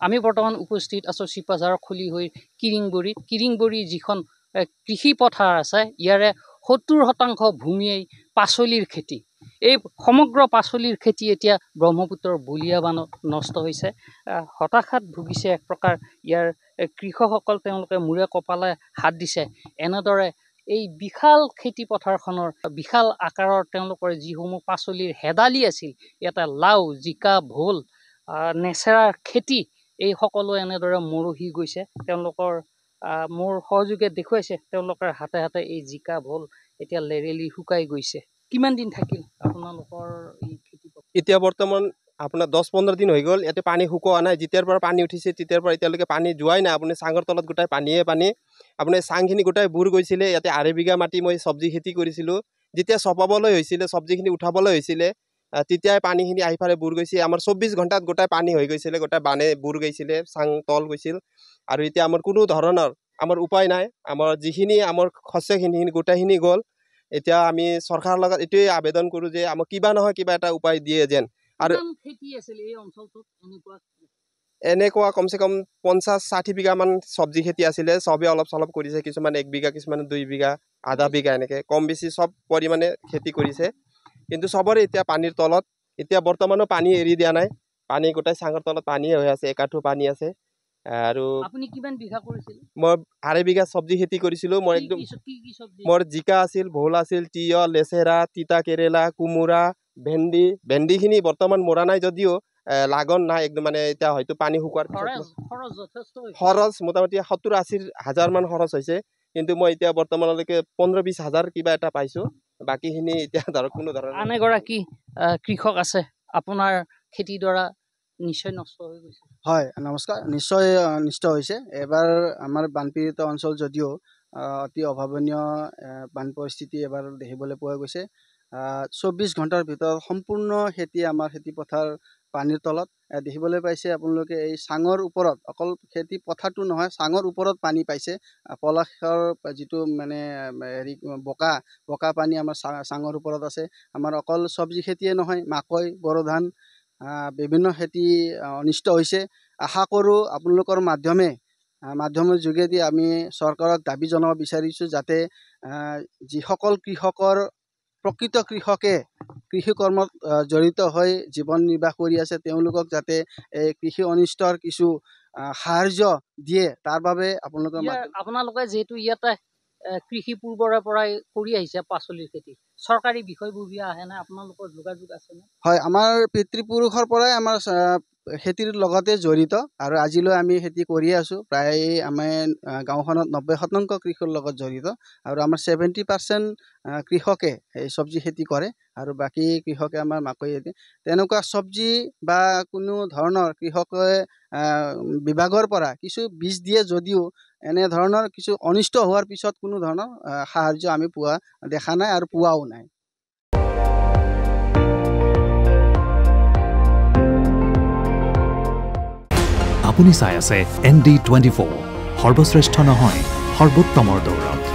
আমি বৰ্তমান উপস্থিত আছোঁ চিপাঝাৰৰ খলিহৈৰ কিৰিংবৰী যিখন কৃষি পথাৰ আছে ইয়াৰে 70% ভূমিয়েই পাচলিৰ খেতি। এই সমগ্ৰ পাচলিৰ খেতি এতিয়া ব্ৰহ্মপুত্ৰৰ বলিয়াবানত নষ্ট হৈছে। হতাশাত ভুগিছে এক প্ৰকাৰ ইয়াৰ কৃষকসকল। তেওঁলোকে মূৰে কপালে হাত দিছে। এনেদৰে এই বিশাল খেতি পথাৰখনৰ বিশাল আকাৰৰ তেওঁলোকৰ যিসমূহ পাচলিৰ হেদালি আছিল, ইয়াতে লাও, জিকা, ভোল, নেচেৰাৰ খেতি, এই সকলো এনেদৰে মৰহি গৈছে। তেওঁলোকৰ মোৰ সহযোগে দেখুৱাইছে তেওঁলোকৰ হাতে হাতে এই জিকা, ভোল এতিয়া লেৰেলি শুকাই গৈছে। কিমান দিন থাকিল আপোনালোকৰ এই খেতি? এতিয়া বৰ্তমান আপোনাৰ 10-15 দিন হৈ গ'ল। ইয়াতে পানী শুকোৱা নাই। যেতিয়াৰ পৰা পানী উঠিছে তেতিয়াৰ পৰা এতিয়ালৈকে পানী যোৱাই নাই। আপুনি চাঙৰ তলত গোটাই পানীয়ে পানী। আপুনি চাংখিনি গোটাই বুৰ গৈছিলে। ইয়াতে 2.5 বিঘা মাটি মই চব্জি খেতি কৰিছিলোঁ। যেতিয়া চপাবলৈ হৈছিলে, চব্জিখিনি উঠাবলৈ হৈছিলে, তেতিয়াই পানীখিনি আহি ফালে বুৰ গৈছে। আমাৰ 24 ঘণ্টাত গোটাই পানী হৈ গৈছিলে, গোটাই বানে বুৰ গৈছিলে, চাং তল গৈছিল। আৰু এতিয়া আমাৰ কোনো ধৰণৰ আমাৰ উপায় নাই। আমাৰ যিখিনি আমাৰ শস্যখিনি গোটেইখিনি গ'ল। এতিয়া আমি চৰকাৰৰ লগত এইটোৱে আবেদন কৰোঁ যে আমাক কিবা নহয় কিবা এটা উপায় দিয়ে যেন। আৰু খেতি আছিল এই অঞ্চলটোত এনেকুৱা কমচে কম 50-60 বিঘামান চব্জি খেতি আছিলে। চবেই অলপ চলপ কৰিছে। কিছুমান 1 বিঘা, কিছুমান 2 বিঘা, আধা বিঘা, এনেকৈ কম বেছি চব পৰিমাণে খেতি কৰিছে। কিন্তু চবৰে এতিয়া পানীৰ তলত। এতিয়া বৰ্তমানো পানী এৰি দিয়া নাই। পানী গোটেই চাঙৰ তলত পানীয়ে হৈ আছে। একাঠু পানী আছে। আৰু আপুনি কিমান বিঘা কৰিছিল? মই 2.5 বিঘা চব্জি খেতি কৰিছিলোঁ। মই একদম মোৰ জিকা আছিল, ভোল আছিল, তিয়হ, লেচেৰা, তিতা কেৰেলা, কোমোৰা, ভেন্দিখিনি বৰ্তমান মৰা নাই যদিও লাগন নাই একদম। মানে এতিয়া হয়তো পানী শুকোৱাৰ খৰচ মোটামুটি 70-80 হাজাৰ মান খৰচ হৈছে। কিন্তু মই এতিয়া বৰ্তমানলৈকে 15-20 হাজাৰ কিবা এটা পাইছোঁ। বাকীখিনি এতিয়া ধৰক কোনো ধৰণৰ। আন এগৰাকী কৃষক আছে, আপোনাৰ খেতিৰ দ্বাৰা নিশ্চয় নষ্ট হৈ গৈছে। হয়, নমস্কাৰ। নিশ্চয় নষ্ট হৈছে। এবাৰ আমাৰ বানপীড়িত অঞ্চল যদিও অতি অভাৱনীয় বান পৰিস্থিতি এবাৰ দেখিবলৈ পোৱা গৈছে। 24 ঘণ্টাৰ ভিতৰত সম্পূৰ্ণ আমাৰ খেতি পথাৰ পানীৰ তলত দেখিবলৈ পাইছে। আপোনালোকে এই চাঙৰ ওপৰত, অকল খেতি পথাৰটো নহয়, চাঙৰ ওপৰত পানী পাইছে। পলাশৰ যিটো মানে বোকা পানী আমাৰ চাঙৰ ওপৰত আছে। আমাৰ অকল চব্জি খেতিয়ে নহয়, মাকৈ, বড়ো ধান, বিভিন্ন খেতি অনিষ্ট হৈছে। আশা কৰোঁ আপোনালোকৰ মাধ্যমৰ যোগেদি আমি চৰকাৰক দাবী জনাব বিচাৰিছোঁ যাতে যিসকল প্ৰকৃত কৃষকে কৃষি কৰ্মত জড়িত হৈ জীৱন নিৰ্বাহ কৰি আছে, তেওঁলোকক যাতে এই কৃষি অনিষ্টৰ কিছু সাহাৰ্য দিয়ে। তাৰ বাবে আপোনালোকে যিহেতু ইয়াতে কৃষি পূৰ্বৰে পৰাই কৰি আহিছে পাচলিৰ খেতি, চৰকাৰী বিষয়ববীয়া আহে নে? আপোনালোকৰ যোগাযোগ আছেনে? হয়, আমাৰ পিতৃপুৰুষৰ পৰাই আমাৰ খেতিৰ লগতে জড়িত আৰু আজিলৈ আমি খেতি কৰিয়ে আছোঁ। প্ৰায় আমাৰ গাঁওখনত 90% কৃষিৰ লগত জড়িত আৰু আমাৰ 70% কৃষকে এই চব্জি খেতি কৰে আৰু বাকী কৃষকে আমাৰ মাকৈ খেতি। তেনেকুৱা চব্জি বা কোনো ধৰণৰ কৃষকে বিভাগৰ পৰা কিছু বীজ দিয়ে যদিও এনেধৰণৰ কিছু অনিষ্ট হোৱাৰ পিছত কোনো ধৰণৰ সাহাৰ্য আমি পোৱা দেখা নাই আৰু পোৱাও নাই। আপুনি চাই আছে ND24, সৰ্বশ্ৰেষ্ঠ নহয়, সৰ্বোত্তমৰ দৌৰত।